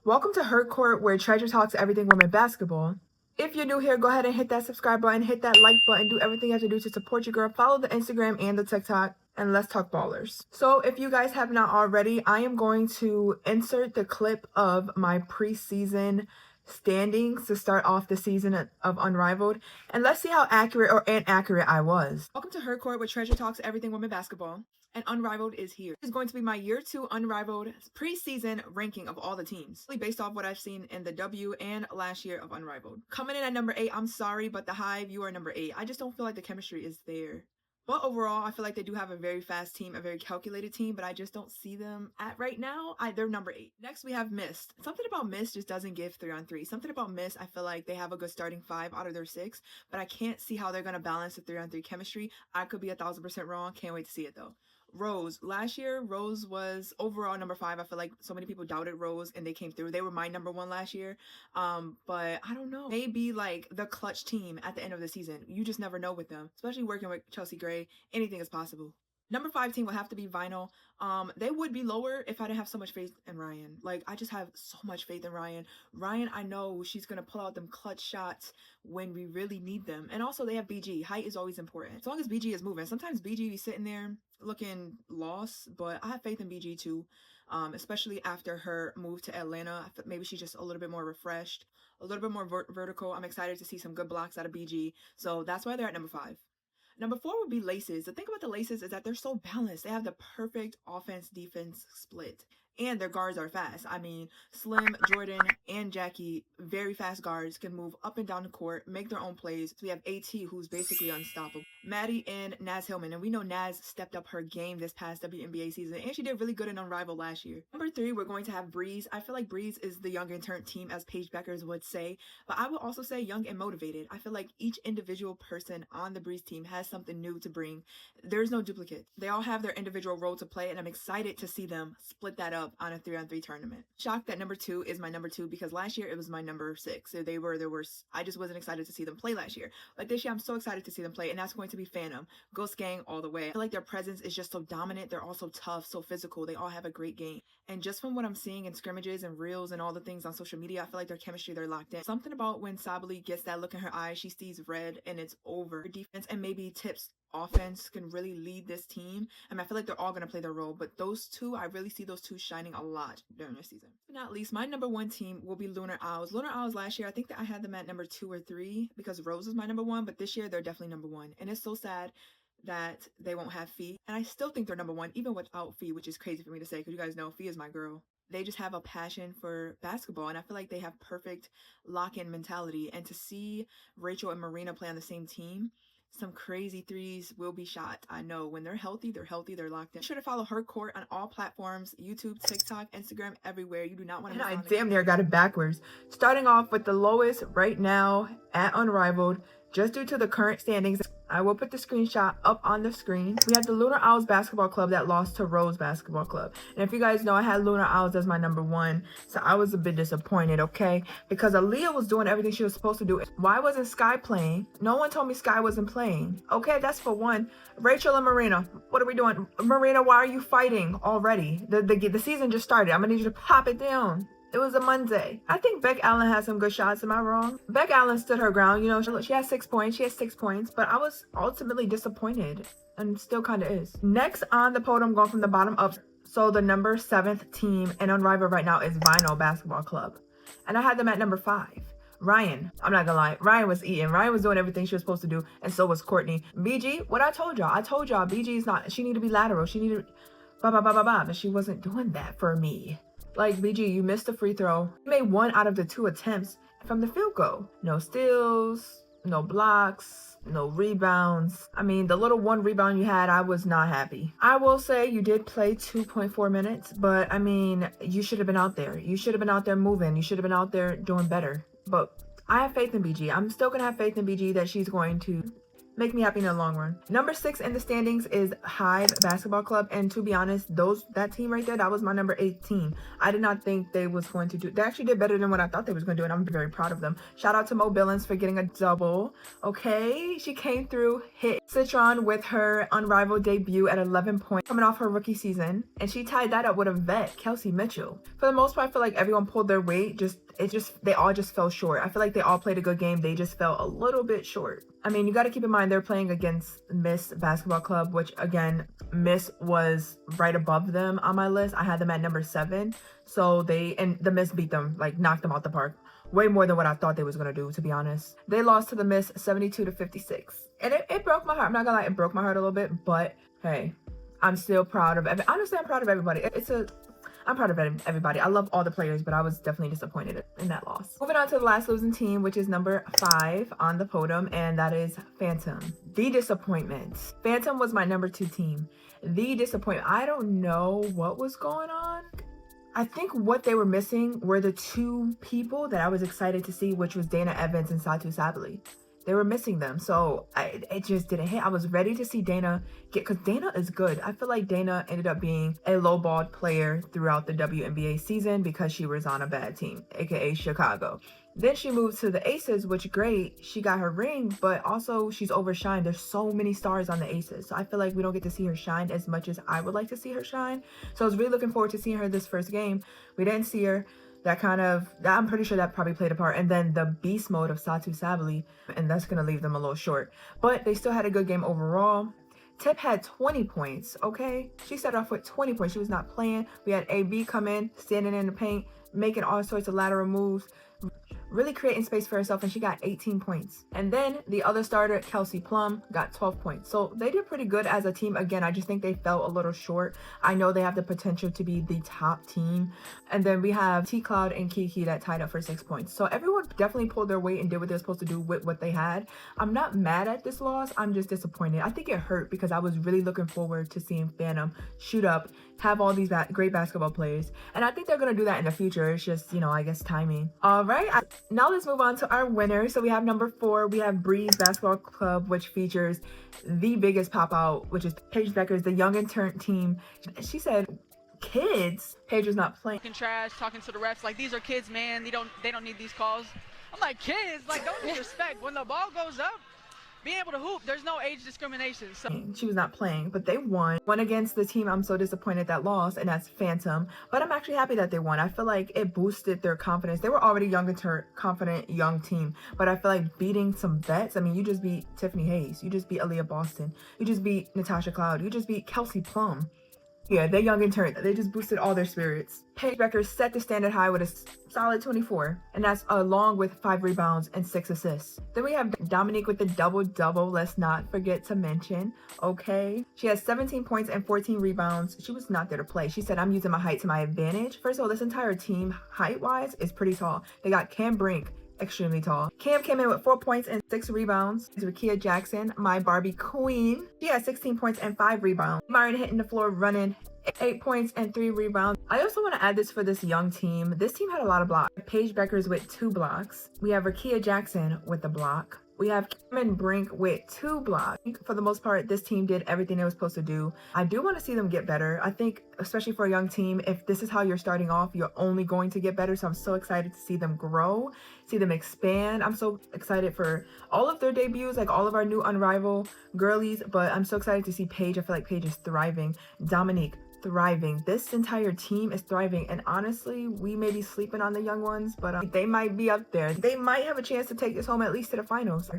Welcome to Her Court, where Treasure talks everything women basketball. If you're new here, go ahead and hit that subscribe button, hit that like button, do everything you have to do to support your girl. Follow the Instagram and the TikTok, and let's talk ballers. So if you guys have not already, I am going to insert the clip of my preseason standings to start off the season of Unrivaled, and let's see how accurate or inaccurate I was. Welcome to Her Court, where Treasure talks everything women basketball, and Unrivaled is here. This is going to be my year 2 Unrivaled preseason ranking of all the teams, based off what I've seen in the W and last year of Unrivaled. Coming in at number 8, I'm sorry, but the Hive, you are number 8. I just don't feel like the chemistry is there. But overall, I feel like they do have a very fast team, a very calculated team, but I just don't see them at right now. They're number 8. Next, we have Mist. Something about Mist just doesn't give 3-on-3. Something about Mist, I feel like they have a good starting 5 out of their 6, but I can't see how they're going to balance the 3-on-3 chemistry. I could be 1,000% wrong. Can't wait to see it, though. Rose. Last year, Rose was overall number 5. I feel like so many people doubted Rose and they came through. They were my number 1 last year. But I don't know. Maybe like the clutch team at the end of the season. You just never know with them. Especially working with Chelsea Gray. Anything is possible. Number 5 team will have to be Vinyl. They would be lower if I didn't have so much faith in Ryan. Like, I just have so much faith in Ryan. Ryan, I know she's going to pull out them clutch shots when we really need them. And also, they have BG. Height is always important. As long as BG is moving. Sometimes BG be sitting there looking lost, but I have faith in BG too. Especially after her move to Atlanta. I maybe she's just a little bit more refreshed, a little bit more vertical. I'm excited to see some good blocks out of BG. So that's why they're at number 5. Number 4 would be Laces. The thing about the Laces is that they're so balanced. They have the perfect offense-defense split. And their guards are fast. I mean, Slim, Jordan, and Jackie, very fast guards, can move up and down the court, make their own plays. So we have AT, who's basically unstoppable. Maddie and Naz Hillman. And we know Naz stepped up her game this past WNBA season. And she did really good in Unrivaled last year. Number 3, we're going to have Breeze. I feel like Breeze is the young and turned team, as Paige Beckers would say. But I would also say young and motivated. I feel like each individual person on the Breeze team has something new to bring. There's no duplicate. They all have their individual role to play. And I'm excited to see them split that up on a 3-on-3 tournament. Shocked that number 2 is my number 2 because last year it was my number 6. So I just wasn't excited to see them play last year. But this year I'm so excited to see them play, and that's going to be Phantom. Ghost Gang all the way. I feel like their presence is just so dominant. They're also tough, so physical. They all have a great game. And just from what I'm seeing in scrimmages and reels and all the things on social media, I feel like their chemistry, they're locked in. Something about when Sabali gets that look in her eye, she sees red and it's over. Her defense and maybe Tips offense can really lead this team. I feel like they're all going to play their role, but those two, I really see those two shining a lot during this season. Not least, my number 1 team will be Lunar Owls. Lunar Owls last year, I think that I had them at number 2 or 3 because Rose was my number 1, but this year they're definitely number 1. And it's so sad that they won't have Fee. And I still think they're number 1, even without Fee, which is crazy for me to say because you guys know Fee is my girl. They just have a passion for basketball, and I feel like they have perfect lock-in mentality. And to see Rachel and Marina play on the same team, some crazy threes will be shot. I know when they're healthy, they're locked in. Be sure to follow Her Court on all platforms: YouTube, TikTok, Instagram, everywhere. You do not want to miss. And I damn near got it backwards. Starting off with the lowest right now at Unrivaled, just due to the current standings. I will put the screenshot up on the screen. We had the Lunar Owls Basketball Club that lost to Rose Basketball Club. And if you guys know, I had Lunar Owls as my number 1. So I was a bit disappointed, okay? Because Aaliyah was doing everything she was supposed to do. Why wasn't Sky playing? No one told me Sky wasn't playing. Okay, that's for one. Rachel and Marina, what are we doing? Marina, why are you fighting already? The season just started. I'm going to need you to pop it down. It was a Monday. I think Beck Allen has some good shots. Am I wrong? Beck Allen stood her ground. You know, she has 6 points. She has 6 points. But I was ultimately disappointed and still kind of is. Next on the podium, going from the bottom up. So the number 7th team in Unrivaled right now is Vinyl Basketball Club. And I had them at number 5. Ryan, I'm not gonna lie, Ryan was eating. Ryan was doing everything she was supposed to do. And so was Courtney. BG, what I told y'all. BG is not, she needed to be lateral. She needed, but she wasn't doing that for me. Like, BG, you missed a free throw. You made 1 out of the 2 attempts from the field goal. No steals, no blocks, no rebounds. I mean, the little 1 rebound you had, I was not happy. I will say you did play 2.4 minutes, but I mean, you should have been out there. You should have been out there moving. You should have been out there doing better. But I have faith in BG. I'm still going to have faith in BG that she's going to make me happy in the long run. Number 6 in the standings is Hive Basketball Club, and to be honest, that team right there, that was my number 8 team. I did not think they was going to do. They actually did better than what I thought they was going to do, and I'm very proud of them. Shout out to Mo Billings for getting a double. Okay, she came through, hit Citron with her unrivaled debut at 11 points coming off her rookie season, and she tied that up with a vet, Kelsey Mitchell. For the most part, I feel like everyone pulled their weight. They all just fell short. I feel like they all played a good game. They just fell a little bit short. I mean, you got to keep in mind they're playing against Miss Basketball Club, which again, Miss was right above them on my list. I had them at number 7. So the Miss beat them, like knocked them out the park. Way more than what I thought they was going to do, to be honest. They lost to the Miss 72-56. And it broke my heart. I'm not going to lie, it broke my heart a little bit. But hey, I'm still proud of honestly, I'm proud of everybody. I'm proud of everybody. I love all the players, but I was definitely disappointed in that loss. Moving on to the last losing team, which is number 5 on the podium, and that is Phantom. The disappointment. Phantom was my number 2 team. The disappointment. I don't know what was going on. I think what they were missing were the 2 people that I was excited to see, which was Dana Evans and Satu Sabali. They were missing them, so it just didn't hit. I was ready to see Dana because Dana is good. I feel like Dana ended up being a lowballed player throughout the WNBA season because she was on a bad team, aka Chicago. Then she moved to the Aces, which great, she got her ring, but also she's overshined. There's so many stars on the Aces, so I feel like we don't get to see her shine as much as I would like to see her shine. So I was really looking forward to seeing her this first game. We didn't see her. I'm pretty sure that probably played a part. And then the beast mode of Satu Sabali, and that's going to leave them a little short. But they still had a good game overall. Tip had 20 points, okay? She started off with 20 points. She was not playing. We had AB come in, standing in the paint, making all sorts of lateral moves, really creating space for herself, and she got 18 points. And then the other starter, Kelsey Plum, got 12 points. So they did pretty good as a team. Again, I just think they fell a little short. I know they have the potential to be the top team. And then we have T Cloud and Kiki that tied up for 6 points. So everyone definitely pulled their weight and did what they're supposed to do with what they had. I'm not mad at this loss. I'm just disappointed. I think it hurt because I was really looking forward to seeing Phantom shoot up, have all these great basketball players. And I think they're going to do that in the future. It's just, I guess timing. All right. Now let's move on to our winners. So we have number 4. We have Breeze Basketball Club, which features the biggest pop out, which is Paige Beckers, the young intern team. She said, kids. Paige was not playing. Talking trash, talking to the refs, like, these are kids, man. They don't need these calls. I'm like, kids, like, don't disrespect. When the ball goes up, being able to hoop, there's no age discrimination. So she was not playing, but they won against the team I'm so disappointed that lost, and that's Phantom. But I'm actually happy that they won. I feel like it boosted their confidence. They were already confident young team, but I feel like beating some vets. I mean, you just beat Tiffany Hayes, you just beat Aaliyah Boston, you just beat Natasha Cloud, you just beat Kelsey Plum. Yeah, they young intern. They just boosted all their spirits. Paige Beckers set the standard high with a solid 24, and that's along with 5 rebounds and 6 assists. Then we have Dominique with the double-double. Let's not forget to mention, okay? She has 17 points and 14 rebounds. She was not there to play. She said, I'm using my height to my advantage. First of all, this entire team, height-wise, is pretty tall. They got Cam Brink, extremely tall. Cam came in with 4 points and 6 rebounds. Rakia Jackson, my Barbie queen. She has 16 points and 5 rebounds. Myron hitting the floor running, 8 points and 3 rebounds. I also want to add this for this young team. This team had a lot of blocks. Paige Beckers with 2 blocks. We have Rakia Jackson with a block. We have Cameron Brink with 2 blocks. For the most part, this team did everything they were supposed to do. I do want to see them get better. I think, especially for a young team, if this is how you're starting off, you're only going to get better. So I'm so excited to see them grow, see them expand. I'm so excited for all of their debuts, like all of our new unrivaled girlies. But I'm so excited to see Paige. I feel like Paige is thriving. Dominique, thriving. This entire team is thriving, and honestly, we may be sleeping on the young ones, but they might be up there. They might have a chance to take this home at least to the finals.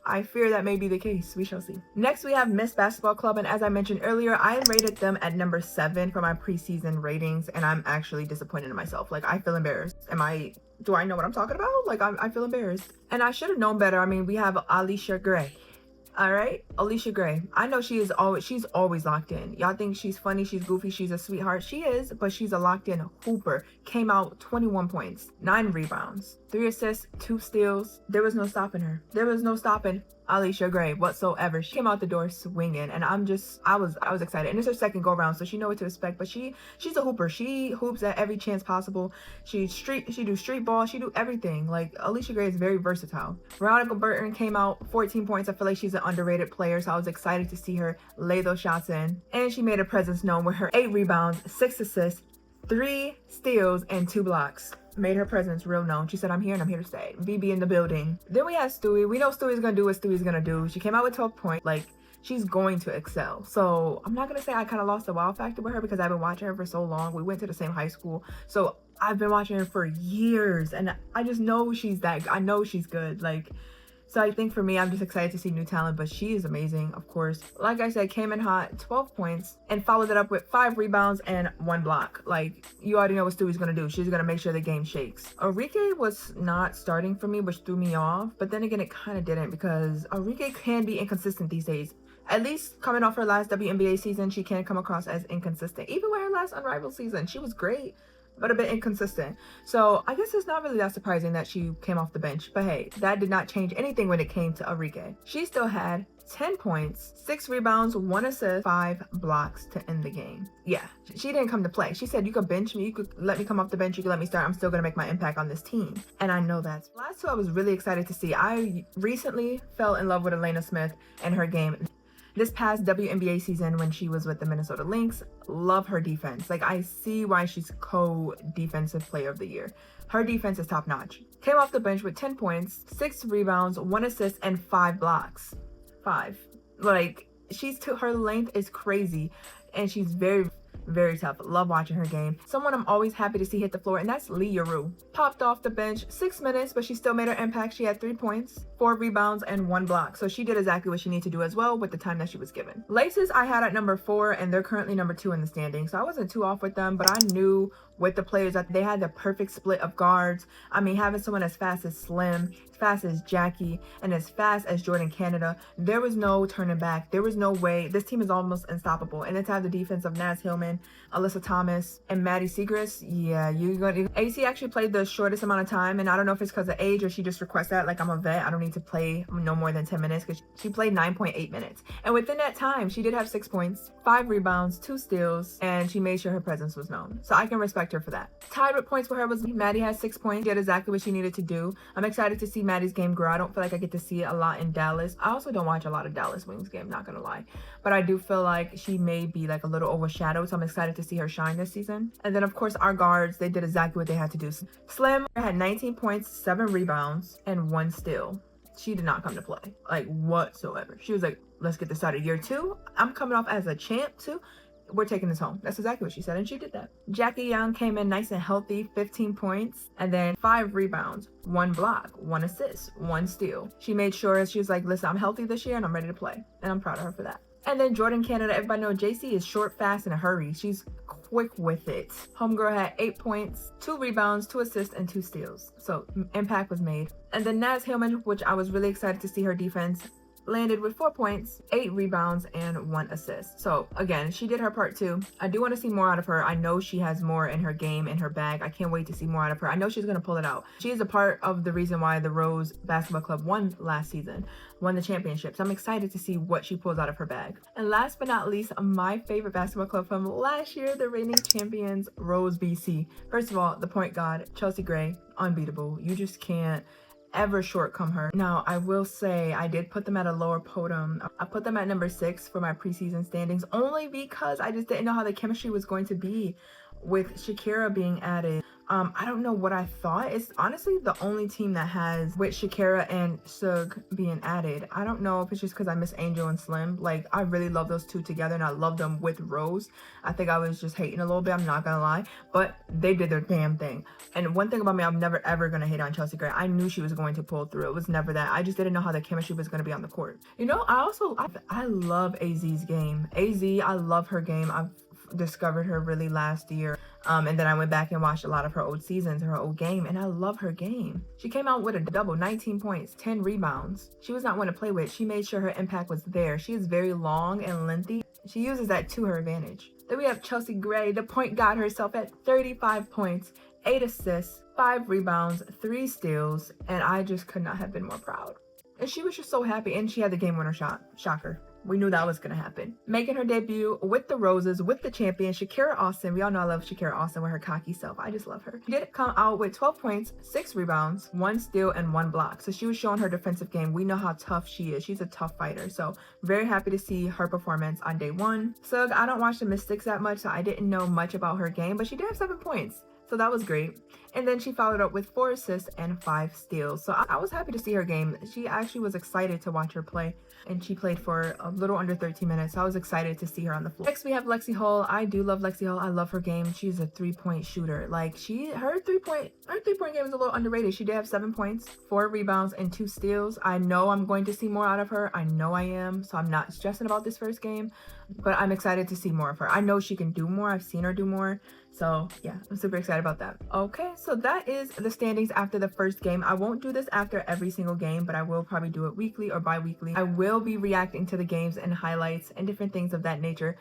I fear that may be the case. We shall see. Next, we have Miss Basketball Club, and as I mentioned earlier, I rated them at number 7 for my preseason ratings, and I'm actually disappointed in myself. Like, I feel embarrassed. Do I know what I'm talking about? Like, I feel embarrassed, and I should have known better. I mean, we have ALLISHA GRAY. All right, ALLISHA GRAY. I know she's always locked in. Y'all think she's funny, she's goofy, she's a sweetheart. She is, but she's a locked in hooper. Came out 21 points, 9 rebounds, 3 assists, 2 steals. There was no stopping her. There was no stopping ALLISHA GRAY whatsoever. She came out the door swinging, and I was excited. And it's her second go around, so she know what to expect. But she's a hooper. She hoops at every chance possible. She do street ball. She do everything. Like, ALLISHA GRAY is very versatile. Veronica Burton came out 14 points. I feel like she's an underrated player, so I was excited to see her lay those shots in. And she made her presence known with her 8 rebounds, 6 assists, 3 steals, and 2 blocks. Made her presence real known. She said, I'm here and I'm here to stay. BB in the building. Then we had Stewie. We know Stewie's gonna do what Stewie's gonna do. She came out with 12 points. Like, she's going to excel. So I'm not gonna say I kind of lost the wow factor with her because I've been watching her for so long. We went to the same high school. So I've been watching her for years, and I just know I know she's good. Like, so I think for me, I'm just excited to see new talent, but she is amazing, of course. Like I said, came in hot, 12 points, and followed it up with 5 rebounds and 1 block. Like, you already know what Stewie's gonna do. She's gonna make sure the game shakes. Enrique was not starting for me, which threw me off, but then again, it kind of didn't because Enrique can be inconsistent these days. At least coming off her last WNBA season, she can come across as inconsistent. Even with her last Unrivaled season, she was great, but a bit inconsistent. So I guess it's not really that surprising that she came off the bench. But hey, that did not change anything when it came to Enrique. She still had 10 points, 6 rebounds, 1 assist, 5 blocks to end the game. Yeah, she didn't come to play. She said, you could bench me, you could let me come off the bench, you could let me start. I'm still gonna make my impact on this team. And I know that. Last two I was really excited to see. I recently fell in love with Elena Smith and her game. This past WNBA season when she was with the Minnesota Lynx, love her defense. Like, I see why she's co-defensive player of the year. Her defense is top notch. Came off the bench with 10 points, 6 rebounds, 1 assist, and 5 blocks. 5. Like, her length is crazy, and she's very, very tough. Love watching her game. Someone I'm always happy to see hit the floor, and that's Lee Yaru. Popped off the bench 6 minutes, but she still made her impact. She had 3 points, 4 rebounds, and 1 block. So she did exactly what she needed to do as well with the time that she was given. Laces I had at number 4, and they're currently number 2 in the standing. So I wasn't too off with them, but I knew with the players that they had the perfect split of guards. I mean, having someone as fast as Slim, as fast as Jackie, and as fast as Jordan Canada, there was no turning back. There was no way. This team is almost unstoppable. And then to have the defense of Naz Hillman, Alyssa Thomas, and Maddie Segrist, yeah, you're going to... AC actually played the shortest amount of time, and I don't know if it's because of age or she just requests that. Like, I'm a vet, I don't need to play no more than 10 minutes, because she played 9.8 minutes. And within that time, she did have 6 points, 5 rebounds, 2 steals, and she made sure her presence was known. So I can respect her for that. Tied with points with her was Maddie has 6 points. She did exactly what she needed to do. I'm excited to see Maddie's game grow. I don't feel like I get to see it a lot in Dallas. I also don't watch a lot of Dallas Wings game, not gonna lie. But I do feel like she may be like a little overshadowed, so I'm excited to see her shine this season. And then of course our guards, they did exactly what they had to do. Slim had 19 points, 7 rebounds, and 1 steal. She did not come to play, like, whatsoever. She was like, let's get this started. Year 2, I'm coming off as a champ too. We're taking this home. That's exactly what she said, and she did that. Jackie Young came in nice and healthy, 15 points, and then 5 rebounds, 1 block, 1 assist, 1 steal. She made sure, she was like, listen, I'm healthy this year and I'm ready to play. And I'm proud of her for that. And then Jordan Canada, everybody knows JC is short, fast, in a hurry. She's quick with it. Homegirl had 8 points, 2 rebounds, 2 assists, and 2 steals. So impact was made. And then Naz Hillman, which I was really excited to see her defense, landed with 4 points, 8 rebounds, and 1 assist. So again, she did her part too. I do want to see more out of her. I know she has more in her game, in her bag. I can't wait to see more out of her. I know she's going to pull it out. She is a part of the reason why the Rose Basketball Club won last season, won the championships. I'm excited to see what she pulls out of her bag. And last but not least, my favorite basketball club from last year, the reigning champions, Rose BC. First of all, the point guard, Chelsea Gray, unbeatable. You just can't ever shortcome her. Now, I will say I did put them at a lower podium. I put them at number 6 for my preseason standings, only because I just didn't know how the chemistry was going to be with Shakira being added. I don't know what I thought. It's honestly the only team that has with Shakira and Sug being added. I don't know if it's just because I miss Angel and Slim. Like, I really love those two together, and I love them with Rose. I think I was just hating a little bit, I'm not gonna lie, but they did their damn thing. And one thing about me, I'm never ever gonna hate on Chelsea Gray. I knew she was going to pull through. It was never that. I just didn't know how the chemistry was gonna be on the court. You know, I love AZ's game. AZ, I love her game. I've discovered her really last year. And then I went back and watched a lot of her old seasons, her old game, and I love her game. She came out with a double, 19 points, 10 rebounds. She was not one to play with. She made sure her impact was there. She is very long and lengthy. She uses that to her advantage. Then we have Chelsea Gray, the point guard herself, at 35 points, 8 assists, 5 rebounds, 3 steals, and I just could not have been more proud. And she was just so happy, and she had the game winner shot. Shocker. We knew that was going to happen. Making her debut with the Roses, with the champion, Shakira Austin. We all know I love Shakira Austin with her cocky self. I just love her. She did come out with 12 points, 6 rebounds, 1 steal, and 1 block. So she was showing her defensive game. We know how tough she is. She's a tough fighter. So very happy to see her performance on day 1. Sug, I don't watch the Mystics that much, so I didn't know much about her game, but she did have 7 points. So that was great. And then she followed up with 4 assists and 5 steals. So I was happy to see her game. She actually was excited to watch her play. And she played for a little under 13 minutes. So I was excited to see her on the floor. Next we have Lexi Hull. I do love Lexi Hull. I love her game. She's a 3-point shooter. Like her three-point game is a little underrated. She did have 7 points, 4 rebounds, and 2 steals. I know I'm going to see more out of her. I know I am. So I'm not stressing about this first game. But I'm excited to see more of her. I know she can do more. I've seen her do more. So yeah, I'm super excited about that. Okay, so that is the standings after the first game. I won't do this after every single game, but I will probably do it weekly or bi-weekly. I will be reacting to the games and highlights and different things of that nature.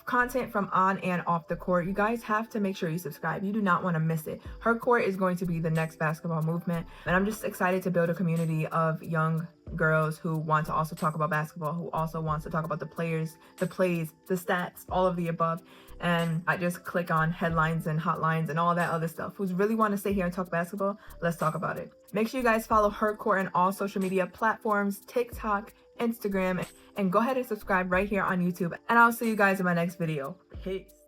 Content from on and off the court. You guys have to make sure you subscribe. You do not want to miss it. Her court is going to be the next basketball movement, and I'm just excited to build a community of young girls who want to also talk about basketball, who also wants to talk about the players, the plays, the stats, all of the above. And I just click on headlines and hotlines and all that other stuff. Who's really want to stay here and talk basketball? Let's talk about it. Make sure you guys follow her court on all social media platforms, TikTok, Instagram, and go ahead and subscribe right here on YouTube. And I'll see you guys in my next video. Peace.